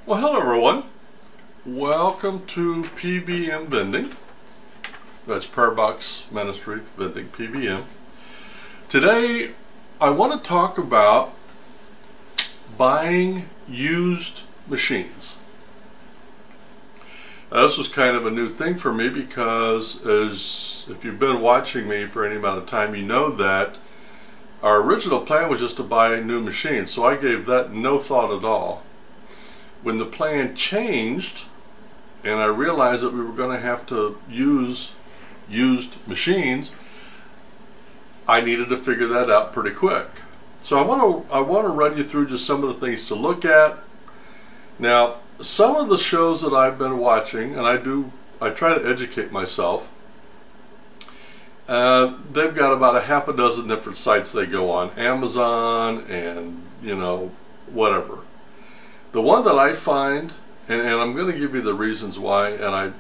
Well, hello everyone. Welcome to P.B.M. Vending. That's Prayer Box Ministry Vending, P.B.M. Today, I want to talk about buying used machines. Now, this was kind of a new thing for me because, if you've been watching me for any amount of time, you know that our original plan was just to buy new machines, so I gave that no thought at all. When the plan changed and I realized that we were going to have to use used machines, I needed to figure that out pretty quick. So I want to run you through just some of the things to look at. Now, some of the shows that I've been watching, and I try to educate myself. They've got about a half a dozen different sites they go on, Amazon and whatever. The one that I find, and I'm going to give you the reasons why, and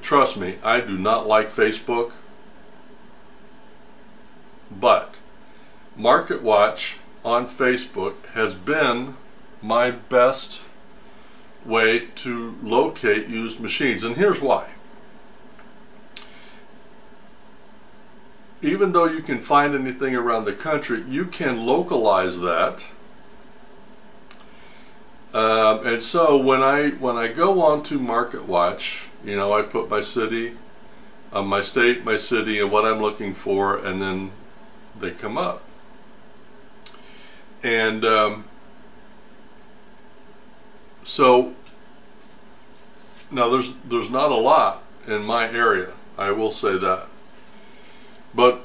trust me, I do not like Facebook, but Market Watch on Facebook has been my best way to locate used machines, and here's why. Even though you can find anything around the country, you can localize that. And so when I go on to Market Watch, I put my city, my state, my city, and what I'm looking for, and then they come up. And so now there's not a lot in my area, I will say that. But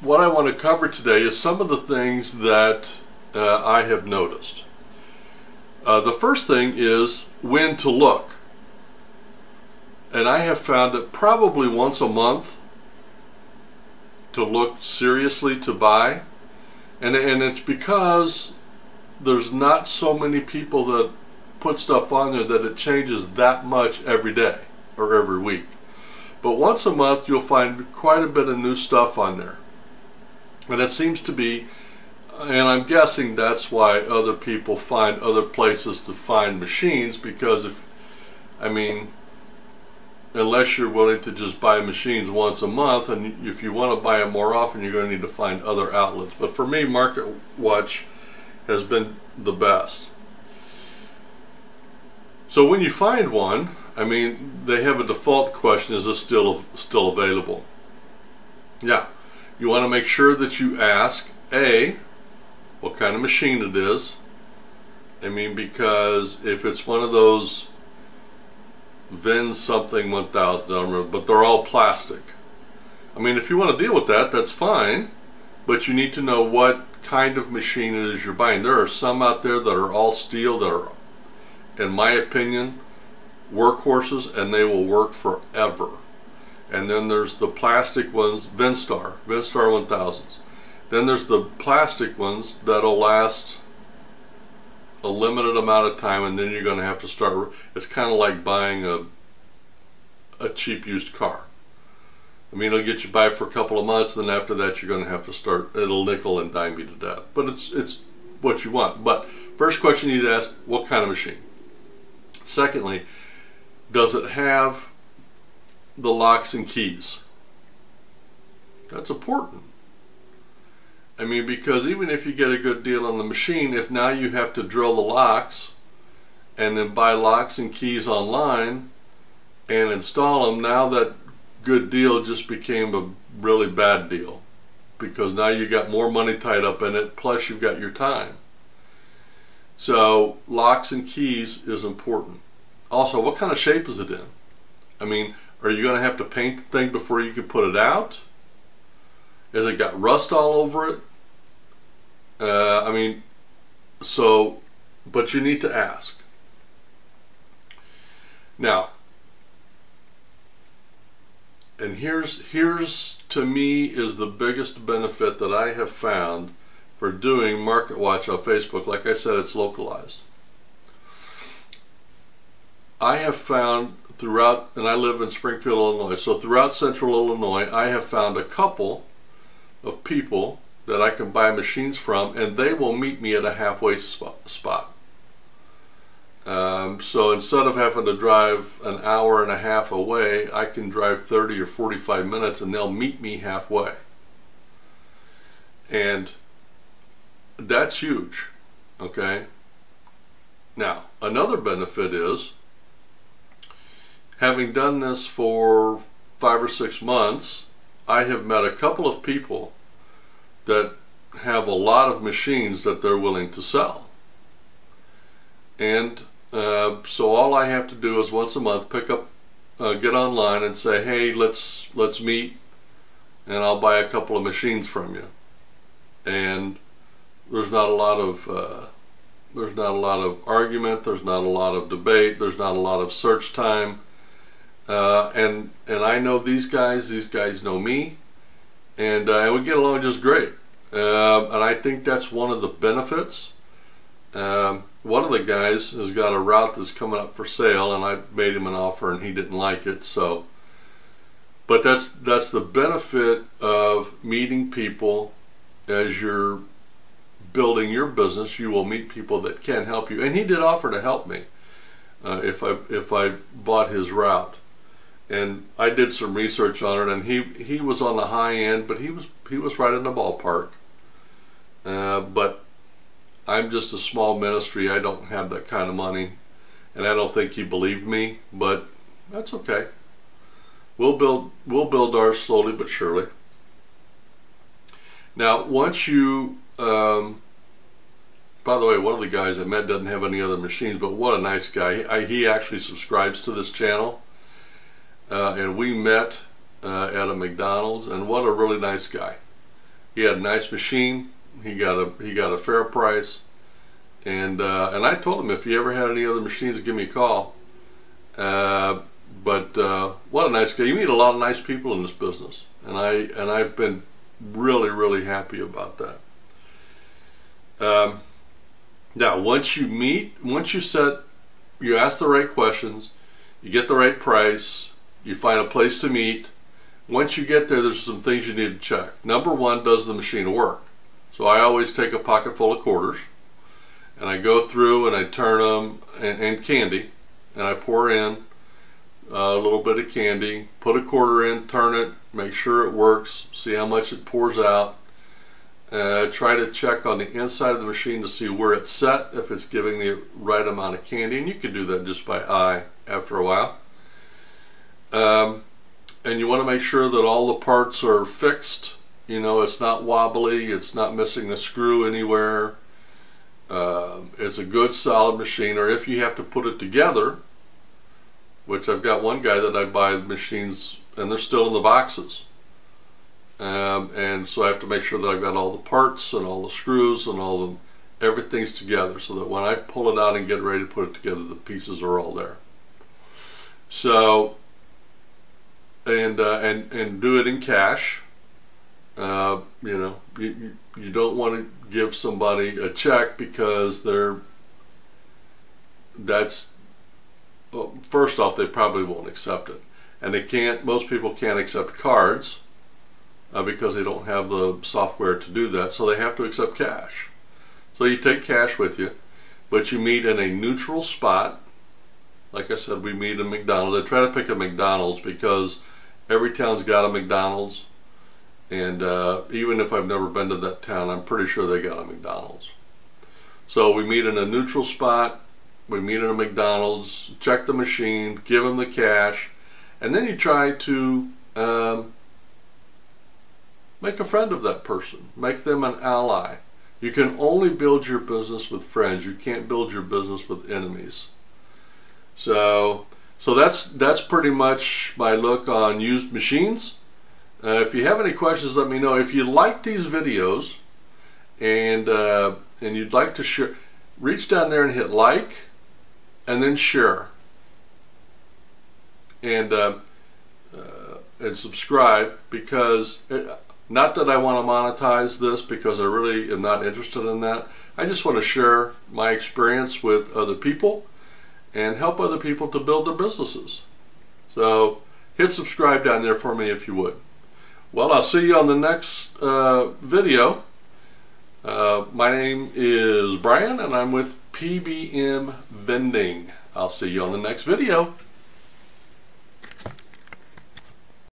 what I want to cover today is some of the things that I have noticed. The first thing is when to look. And I have found that probably once a month to look seriously to buy. And it's because there's not so many people that put stuff on there that it changes that much every day or every week. But once a month you'll find quite a bit of new stuff on there. And it seems to be, and I'm guessing that's why other people find other places to find machines, because unless you're willing to just buy machines once a month, and if you want to buy them more often, you're going to need to find other outlets. But for me, Market Watch has been the best. So when you find one, they have a default question: is this still available? Yeah, you want to make sure that you ask what kind of machine it is. Because if it's one of those Vend something 1000, but they're all plastic. If you want to deal with that, that's fine, but you need to know what kind of machine it is you're buying. There are some out there that are all steel that are, in my opinion, workhorses, and they will work forever. And then there's the plastic ones, Vendstar 1000s. Then there's the plastic ones that'll last a limited amount of time, and then you're going to have to start. It's kind of like buying a cheap used car. It'll get you by for a couple of months, then after that you're going to have to start. It'll nickel and dime you to death. But it's what you want. But first question you need to ask: what kind of machine? Secondly, does it have the locks and keys? That's important. Because even if you get a good deal on the machine, if now you have to drill the locks and then buy locks and keys online and install them, now that good deal just became a really bad deal, because now you got more money tied up in it, plus you've got your time. So locks and keys is important. Also, what kind of shape is it in? Are you going to have to paint the thing before you can put it out? Has it got rust all over it? But you need to ask. Now, and here's to me is the biggest benefit that I have found for doing Market Watch on Facebook. Like I said, it's localized. I have found throughout, and I live in Springfield, Illinois, so throughout central Illinois, I have found a couple of people that I can buy machines from, and they will meet me at a halfway spot. So instead of having to drive an hour and a half away, I can drive 30 or 45 minutes and they'll meet me halfway. And that's huge, okay? Now, another benefit is, having done this for 5 or 6 months, I have met a couple of people that have a lot of machines that they're willing to sell. And so all I have to do is once a month pick up, get online and say, hey, let's meet, and I'll buy a couple of machines from you. And there's not a lot of argument, there's not a lot of debate, there's not a lot of search time, and I know these guys know me, and we get along just great. And I think that's one of the benefits. One of the guys has got a route that's coming up for sale, and I made him an offer and he didn't like it. So, but that's the benefit of meeting people. As you're building your business, you will meet people that can help you, and he did offer to help me if I bought his route. And I did some research on it, and he was on the high end, but he was right in the ballpark. But I'm just a small ministry. I don't have that kind of money, and I don't think he believed me, but that's okay. We'll build ours slowly but surely. Now, once you, by the way, one of the guys I met doesn't have any other machines, but what a nice guy. He actually subscribes to this channel, and we met at a McDonald's, and what a really nice guy. He had a nice machine. He got a fair price, and I told him if he ever had any other machines, give me a call. But what a nice guy. You meet a lot of nice people in this business, and I've been really happy about that. Now, once you meet, you ask the right questions, you get the right price, you find a place to meet. Once you get there, there's some things you need to check. Number one, does the machine work? So I always take a pocket full of quarters, and I go through and I turn them, and candy, and I pour in a little bit of candy, put a quarter in, turn it, make sure it works, see how much it pours out. Try to check on the inside of the machine to see where it's set, if it's giving the right amount of candy, and you can do that just by eye after a while. And you want to make sure that all the parts are fixed. You know, it's not wobbly, it's not missing a screw anywhere. It's a good solid machine, or if you have to put it together, which I've got one guy that I buy machines and they're still in the boxes. And so I have to make sure that I've got all the parts and all the screws and everything's together, so that when I pull it out and get ready to put it together, the pieces are all there. So, and do it in cash. You know, you don't want to give somebody a check because well, first off, they probably won't accept it, and most people can't accept cards because they don't have the software to do that, so they have to accept cash. So you take cash with you, but you meet in a neutral spot. Like I said, we meet in McDonald's. I try to pick a McDonald's because every town's got a McDonald's, and even if I've never been to that town, I'm pretty sure they got a McDonald's. So we meet in a neutral spot, we meet in a McDonald's, check the machine, give them the cash, and then you try to make a friend of that person, make them an ally. You can only build your business with friends. You can't build your business with enemies. So that's pretty much my look on used machines. If you have any questions, let me know. If you like these videos and you'd like to share, reach down there and hit like and then share, and subscribe, because not that I want to monetize this, because I really am not interested in that. I just want to share my experience with other people and help other people to build their businesses. So hit subscribe down there for me if you would. Well, I'll see you on the next video. My name is Brian, and I'm with P.B.M. Vending. I'll see you on the next video.